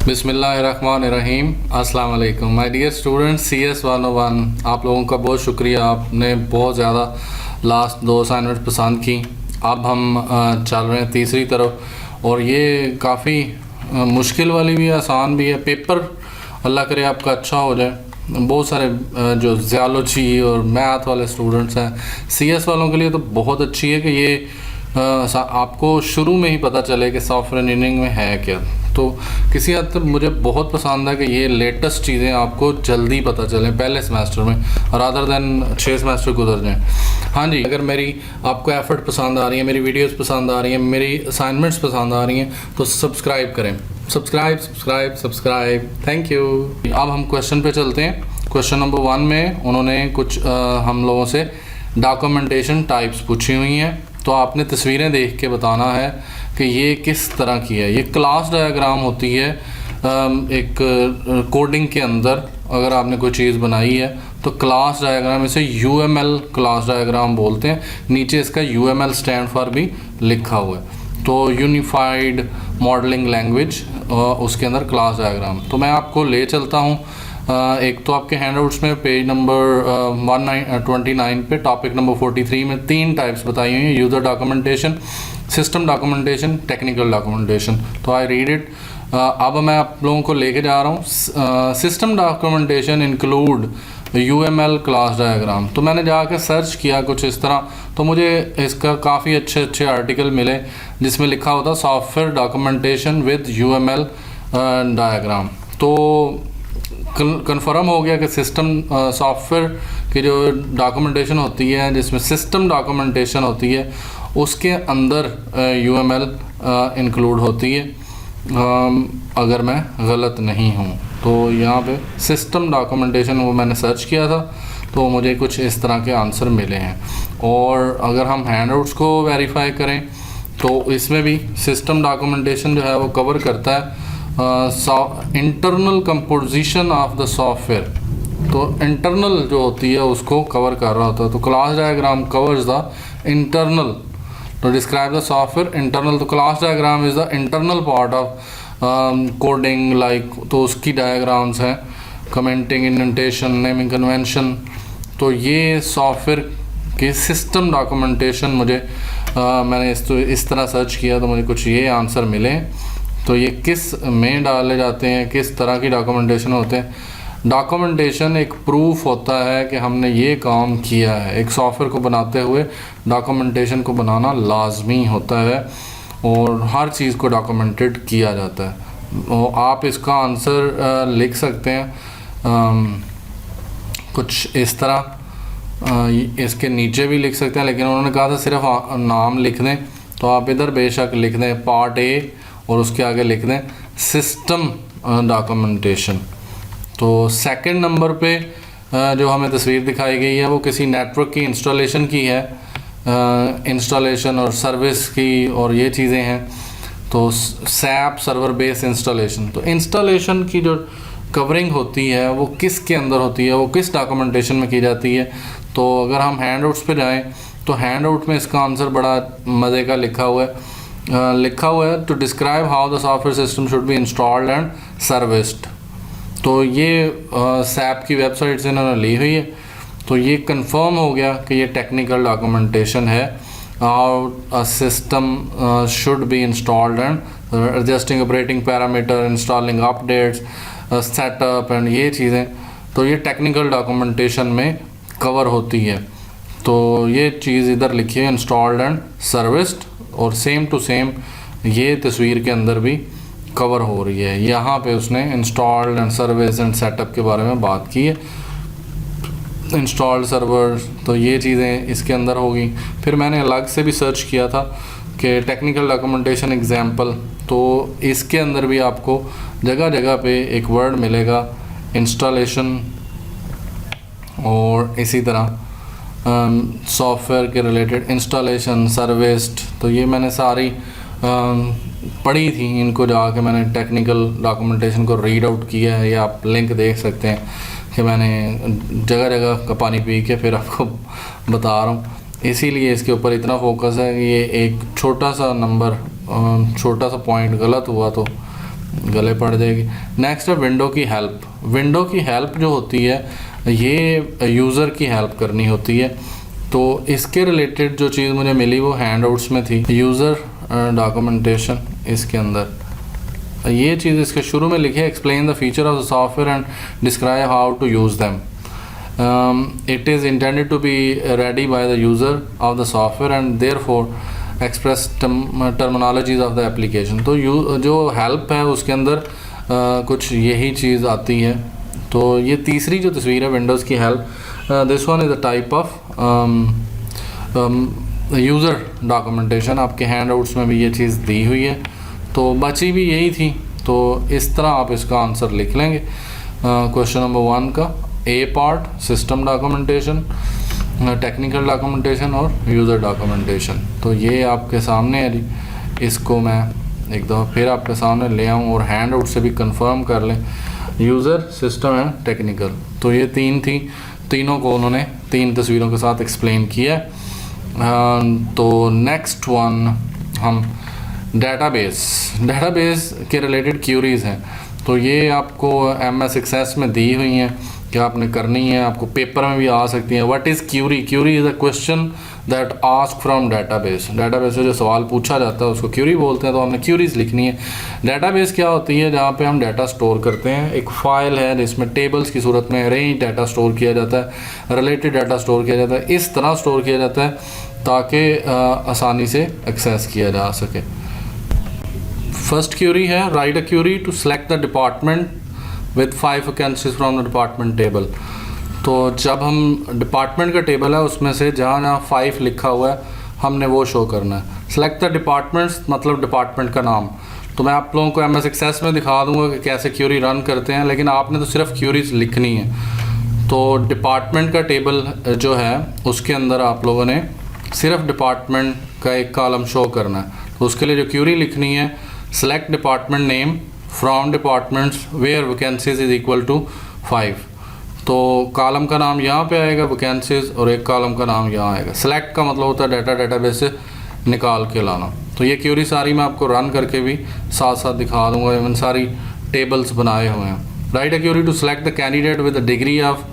बिस्मिल्लाहिर्रहमानिर्रहीम। अस्सलाम वालेकुम माय डियर स्टूडेंट्स। CS 101 आप लोगों का बहुत शुक्रिया, आपने बहुत ज़्यादा लास्ट 2 असाइनमेंट पसंद की। अब हम चल रहे हैं तीसरी तरफ, और ये काफ़ी मुश्किल वाली भी है, आसान भी है। पेपर अल्लाह करे आपका अच्छा हो जाए। बहुत सारे जो ज़ियोलॉजी और मैथ वाले स्टूडेंट्स हैं, CS वालों के लिए तो बहुत अच्छी है कि ये आपको शुरू में ही पता चले कि सॉफ्टवेयर इंजीनियरिंग में है क्या। तो किसी हद तक मुझे बहुत पसंद है कि ये लेटेस्ट चीज़ें आपको जल्दी पता चलें पहले सेमेस्टर में, रादर दैन 6 सेमेस्टर गुजर जाएं। हाँ जी, अगर मेरी आपको एफर्ट पसंद आ रही है, मेरी वीडियोस पसंद आ रही हैं, मेरी असाइनमेंट्स पसंद आ रही हैं, तो सब्सक्राइब करें। सब्सक्राइब। Thank you. अब हम क्वेश्चन पे चलते हैं। क्वेश्चन नंबर 1 में उन्होंने कुछ हम लोगों से डॉक्यूमेंटेशन टाइप्स पूछी हुई हैं, तो आपने तस्वीरें देख के बताना है कि ये किस तरह की है। ये क्लास डायग्राम होती है एक कोडिंग के अंदर। अगर आपने कोई चीज़ बनाई है तो क्लास डायग्राम, इसे UML क्लास डायग्राम बोलते हैं। नीचे इसका UML स्टैंड फॉर भी लिखा हुआ है। तो यूनिफाइड मॉडलिंग लैंग्वेज, उसके अंदर क्लास डायग्राम। तो मैं आपको ले चलता हूँ। एक तो आपके हैंडआउट्स में पेज नंबर 129 पे टॉपिक नंबर 43 में 3 टाइप्स बताई हुई हैं: user documentation, system documentation, technical documentation. तो आई रीड इट। अब मैं आप लोगों को लेके जा रहा हूँ। System documentation include UML class diagram. तो मैंने जाकर सर्च किया कुछ इस तरह, तो मुझे इसका काफ़ी अच्छे आर्टिकल मिले जिसमें लिखा होता software documentation with UML diagram. तो कन्फर्म हो गया कि सिस्टम सॉफ्टवेयर की जो डॉक्यूमेंटेशन होती है, जिसमें सिस्टम डॉक्यूमेंटेशन होती है, उसके अंदर UML इंक्लूड होती है, अगर मैं गलत नहीं हूँ। तो यहाँ पे सिस्टम डॉक्यूमेंटेशन वो मैंने सर्च किया था, तो मुझे कुछ इस तरह के आंसर मिले हैं। और अगर हम हैंडआउट्स को वेरीफाई करें तो इसमें भी सिस्टम डॉक्यूमेंटेशन जो है वो कवर करता है internal composition of the software. तो इंटरनल जो होती है उसको कवर कर रहा होता है। तो class diagram covers the internal to describe the software internal। तो class diagram is the internal part of coding like, तो उसकी डायग्राम्स हैं कमेंटिंग, इंडेंटेशन, नेमिंग कन्वेंशन। तो ये सॉफ्टवेयर की सिस्टम डॉक्यूमेंटेशन मुझे मैंने इस तरह सर्च किया तो मुझे कुछ ये आंसर मिले। तो ये किस में डाले जाते हैं, किस तरह की डॉक्यूमेंटेशन होते हैं। डॉक्यूमेंटेशन एक प्रूफ होता है कि हमने ये काम किया है। एक सॉफ्टवेयर को बनाते हुए डॉक्यूमेंटेशन को बनाना लाजमी होता है, और हर चीज़ को डॉक्यूमेंटेड किया जाता है। और आप इसका आंसर लिख सकते हैं कुछ इस तरह, इसके नीचे भी लिख सकते हैं, लेकिन उन्होंने कहा था सिर्फ नाम लिख दें। तो आप इधर बेशक लिख दें पार्ट A और उसके आगे लिख दें सिस्टम डॉक्यूमेंटेशन। तो सेकंड नंबर पे जो हमें तस्वीर दिखाई गई है वो किसी नेटवर्क की इंस्टॉलेशन की है, इंस्टॉलेशन और सर्विस की, और ये चीज़ें हैं। तो SAP सर्वर बेस इंस्टॉलेशन। तो इंस्टॉलेशन की जो कवरिंग होती है वो किसके अंदर होती है, वो किस डॉक्यूमेंटेशन में की जाती है। तो अगर हम हैंडआउट्स पे जाएं तो हैंडआउट में इसका आंसर बड़ा मज़े का लिखा हुआ है to describe how the software system should be installed and serviced. तो ये SAP की वेबसाइट से इन्होंने ली हुई है। तो ये कंफर्म हो गया कि ये टेक्निकल डॉक्यूमेंटेशन है। How a system should be installed and adjusting operating parameter, installing updates, setup and ये चीज़ें। तो ये टेक्निकल डॉक्यूमेंटेशन में कवर होती है। तो ये चीज़ इधर लिखी है इंस्टॉल्ड एंड सर्विस्ड, और सेम टू सेम ये तस्वीर के अंदर भी कवर हो रही है। यहाँ पे उसने installed and service and setup के बारे में बात की है। इंस्टॉल्ड सर्वर, तो ये चीज़ें इसके अंदर होगी। फिर मैंने अलग से भी सर्च किया था कि टेक्निकल डॉक्यूमेंटेशन एग्जाम्पल, तो इसके अंदर भी आपको जगह जगह पे एक वर्ड मिलेगा इंस्टॉलेशन, और इसी तरह सॉफ्टवेयर के रिलेटेड इंस्टॉलेशन, सर्विस्ड। तो ये मैंने सारी पढ़ी थी, इनको जाके मैंने टेक्निकल डॉक्यूमेंटेशन को रीड आउट किया है। या आप लिंक देख सकते हैं कि मैंने जगह जगह का पानी पी के फिर आपको बता रहा हूँ। इसीलिए इसके ऊपर इतना फोकस है कि ये एक छोटा सा नंबर, छोटा सा पॉइंट गलत हुआ तो गले पड़ जाएगी। नेक्स्ट है विंडो की हेल्प। विंडो की हेल्प जो होती है ये यूज़र की हेल्प करनी होती है। तो इसके रिलेटेड जो चीज़ मुझे मिली वो हैंडआउट्स में थी, यूज़र डॉक्यूमेंटेशन। इसके अंदर ये चीज़ इसके शुरू में लिखी है, explain the feature of the software and describe how to use them. It is intended to be ready by the user of the software and therefore express terminologies of the application. तो जो help है उसके अंदर कुछ यही चीज़ आती है। तो ये तीसरी जो तस्वीर है विंडोज़ की help, this one is a type of user documentation. आपके हैंडआउट्स में भी ये चीज़ दी हुई है, तो बची भी यही थी। तो इस तरह आप इसका आंसर लिख लेंगे क्वेश्चन नंबर 1 का। A part system documentation, technical documentation और यूज़र डॉक्यूमेंटेशन। तो ये आपके सामने है जी। इसको मैं एक दफ़ा फिर आपके सामने ले आऊँ और हैंड आउट से भी कंफर्म कर लें, यूज़र, सिस्टम एंड टेक्निकल। तो ये 3 थी, तीनों को उन्होंने 3 तस्वीरों के साथ एक्सप्लेन किया। तो नेक्स्ट वन हम डेटाबेस के रिलेटेड क्यूरीज़ हैं। तो ये आपको MS एक्सेस में दी हुई हैं कि आपने करनी है, आपको पेपर में भी आ सकती है। What is query? Query is a question that ask from database. Database से जो सवाल पूछा जाता है उसको क्यूरी बोलते हैं। तो हमने क्यूरीज लिखनी है। डेटाबेस क्या होती है? जहाँ पे हम डाटा स्टोर करते हैं। एक फ़ाइल है जिसमें टेबल्स की सूरत में अरेंज डाटा स्टोर किया जाता है, रिलेटेड डाटा स्टोर किया जाता है। इस तरह स्टोर किया जाता है ताकि आसानी से एक्सेस किया जा सके। फर्स्ट क्यूरी है, write a query to select the department with 5 vacancies from the department table. तो जब हम डिपार्टमेंट का टेबल है उसमें से जहाँ जहाँ 5 लिखा हुआ है हमने वो शो करना है। सेलेक्ट द डिपार्टमेंट्स मतलब डिपार्टमेंट का नाम। तो मैं आप लोगों को MS एक्सेस में दिखा दूंगा कि कैसे क्यूरी रन करते हैं, लेकिन आपने तो सिर्फ क्यूरीज लिखनी है। तो डिपार्टमेंट का टेबल जो है उसके अंदर आप लोगों ने सिर्फ डिपार्टमेंट का एक कॉलम शो करना है। तो उसके लिए जो क्यूरी लिखनी है, select department name from departments where vacancies is equal to 5। तो कॉलम का नाम यहाँ पे आएगा वैकेंसीज और एक कॉलम का नाम यहाँ आएगा। सेलेक्ट का मतलब होता है डेटाबेस से निकाल के लाना। तो ये क्यूरी सारी मैं आपको रन करके भी साथ साथ दिखा दूंगा। इवन सारी टेबल्स बनाए हुए हैं। Write a query to select the candidate with the degree of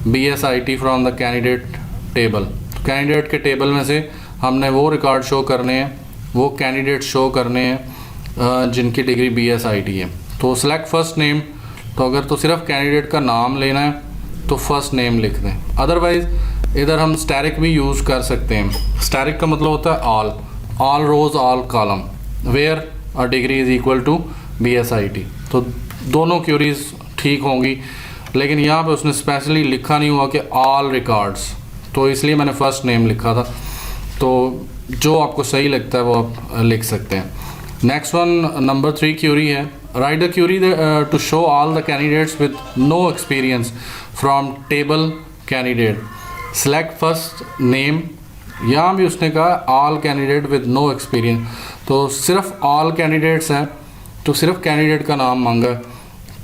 BSIT from the candidate table. तो कैंडिडेट के टेबल में से हमने वो रिकॉर्ड शो करने हैं, वो कैंडिडेट शो करने हैं जिनकी डिग्री BSIT है। तो सेलेक्ट फर्स्ट नेम। तो अगर तो सिर्फ कैंडिडेट का नाम लेना है तो फर्स्ट नेम लिख दें। अदरवाइज़ इधर हम स्टैरिक भी यूज़ कर सकते हैं। स्टैरिक का मतलब होता है all rows all column where a degree is equal to BSIT। तो दोनों क्यूरीज ठीक होंगी, लेकिन यहाँ पे उसने स्पेशली लिखा नहीं हुआ कि ऑल रिकॉर्ड्स, तो इसलिए मैंने फर्स्ट नेम लिखा था। तो जो आपको सही लगता है वो आप लिख सकते हैं। नेक्स्ट वन नंबर 3 क्यूरी है, write the query to show all the candidates with no experience from table candidate. Select first name. यहाँ भी उसने कहा all candidate with no experience. तो सिर्फ ऑल कैंडिडेट्स हैं तो सिर्फ कैंडिडेट का नाम मांगा।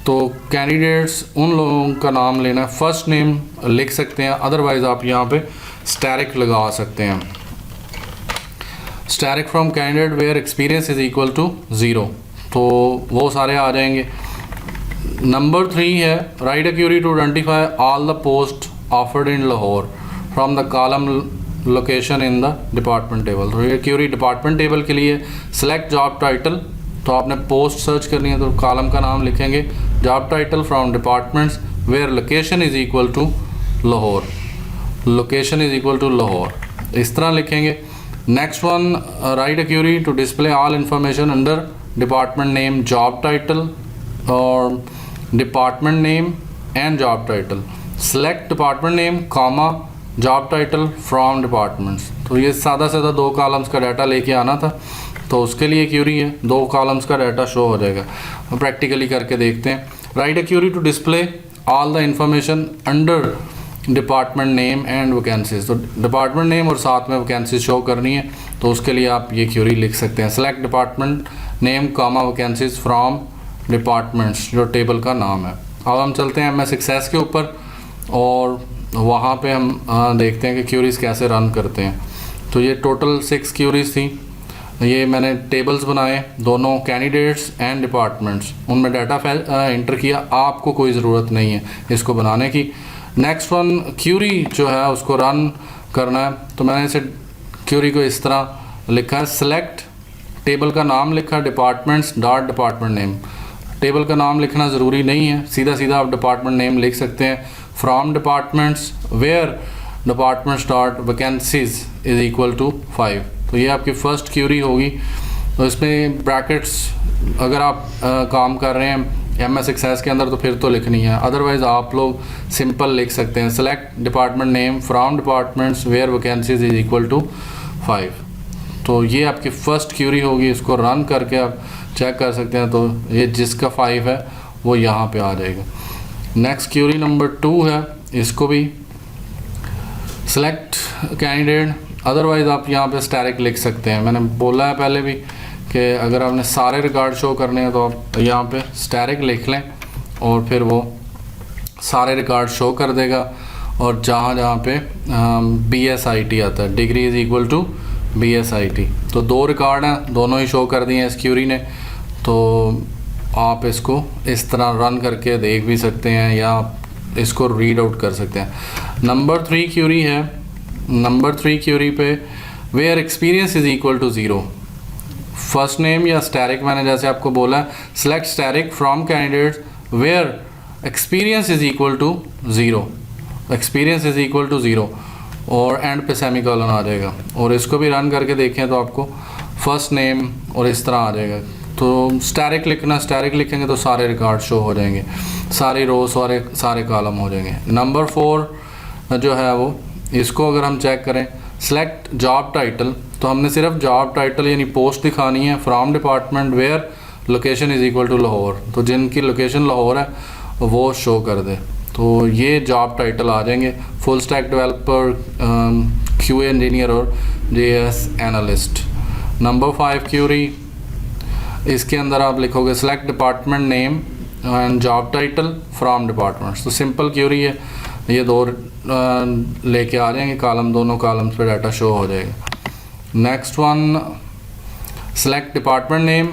तो कैंडिडेट्स उन लोगों का नाम लेना है, फर्स्ट नेम लिख सकते हैं। अदरवाइज़ आप यहाँ पे स्टैरिक लगा सकते हैं। Asterisk from candidate where experience is equal to 0। तो वो सारे आ जाएंगे। नंबर 3 है, write a query to identify all the post offered in Lahore from the column location in the department table. तो ये क्यूरी डिपार्टमेंट टेबल के लिए। Select job title. तो आपने पोस्ट सर्च करनी है तो कॉलम का नाम लिखेंगे, job title from departments where location is equal to Lahore. Location is equal to Lahore, इस तरह लिखेंगे। Next one, write a query to display all information under department name, job title और department name and job title. Select department name comma job title from departments. तो ये सादा 2 columns का data लेके आना था, तो उसके लिए क्यूरी है। 2 कॉलम्स का डाटा शो हो जाएगा। प्रैक्टिकली करके देखते हैं। Write a query to display all the information under department name and vacancies. तो डिपार्टमेंट नेम और साथ में वैकेंसीज शो करनी है, तो उसके लिए आप ये क्यूरी लिख सकते हैं। Select department name comma vacancies from departments, जो टेबल का नाम है। अब हम चलते हैं MS एक्सेस के ऊपर और वहाँ पे हम देखते हैं कि क्यूरीज कैसे रन करते हैं। तो ये टोटल 6 क्यूरीज थी। ये मैंने टेबल्स बनाए दोनों कैंडिडेट्स एंड डिपार्टमेंट्स, उनमें डाटा इंटर किया। आपको कोई ज़रूरत नहीं है इसको बनाने की। नेक्स्ट वन क्यूरी जो है उसको रन करना है, तो मैंने इसे क्यूरी को इस तरह लिखा है, सेलेक्ट टेबल का नाम लिखा departments dot department name. Table का नाम लिखना ज़रूरी नहीं है, सीधा सीधा आप डिपार्टमेंट नेम लिख सकते हैं। From departments where departments dot vacancies is equal to 5। तो ये आपकी फ़र्स्ट क्यूरी होगी। तो इसमें ब्रैकेट्स अगर आप काम कर रहे हैं MS एक्सेस के अंदर तो फिर तो लिखनी है, अदरवाइज़ आप लोग सिंपल लिख सकते हैं, select department name from departments where vacancies is equal to 5। तो ये आपकी फ़र्स्ट क्यूरी होगी, इसको रन करके आप चेक कर सकते हैं। तो ये जिसका 5 है वो यहाँ पे आ जाएगा। नेक्स्ट क्यूरी नंबर 2 है, इसको भी सेलेक्ट कैंडिडेट, अदरवाइज़ आप यहाँ पे स्टैटिक लिख सकते हैं। मैंने बोला है पहले भी कि अगर आपने सारे रिकॉर्ड शो करने हैं तो आप यहाँ पे स्टैटिक लिख लें और फिर वो सारे रिकॉर्ड शो कर देगा। और जहाँ जहाँ पे BSIT आता है, degree is equal to BSIT, तो 2 रिकॉर्ड हैं, दोनों ही शो कर दिए हैं इस क्यूरी ने। तो आप इसको इस तरह रन करके देख भी सकते हैं या इसको रीड आउट कर सकते हैं। नंबर 3 क्यूरी है, नंबर 3 क्यूरी पे where experience is equal to 0, first name या स्टैटिक, मैंने जैसे आपको बोला select static from candidates where experience is equal to 0, experience is equal to 0 और एंड पे सेमीकोलन आ जाएगा। और इसको भी रन करके देखें तो आपको फर्स्ट नेम और इस तरह आ जाएगा। तो स्टैटिक लिखना, स्टैटिक लिखेंगे तो सारे रिकॉर्ड शो हो जाएंगे, सारी रो सारे कॉलम हो जाएंगे। नंबर 4 जो है वो, इसको अगर हम चेक करें सेलेक्ट जॉब टाइटल, तो हमने सिर्फ जॉब टाइटल यानी पोस्ट दिखानी है from department where location is equal to Lahore, तो जिनकी लोकेशन लाहौर है वो शो कर दे। तो ये जॉब टाइटल आ जाएंगे, full stack developer, QA engineer और JS एनालिस्ट। नंबर 5 क्यूरी, इसके अंदर आप लिखोगे select department name and job title from departments. तो सिंपल क्यूरी है, ये 2 लेके आ जाएंगे कॉलम, दोनों कॉलम्स पे डाटा शो हो जाएगा। Next one select department name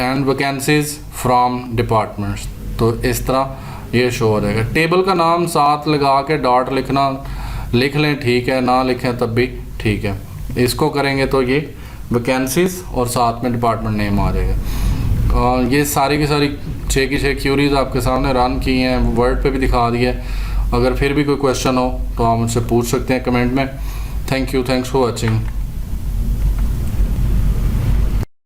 and vacancies from departments, तो इस तरह ये शो हो जाएगा। टेबल का नाम साथ लगा के डॉट लिखना, लिख लें ठीक है, ना लिखें तब भी ठीक है। इसको करेंगे तो ये वैकेंसीज और साथ में डिपार्टमेंट नेम आ जाएगा। ये सारी की सारी 6 की 6 क्यूरीज आपके सामने रन की हैं, वर्ड पे भी दिखा दिया है। अगर फिर भी कोई क्वेश्चन हो तो आप मुझसे पूछ सकते हैं कमेंट में। Thank you, thanks for watching.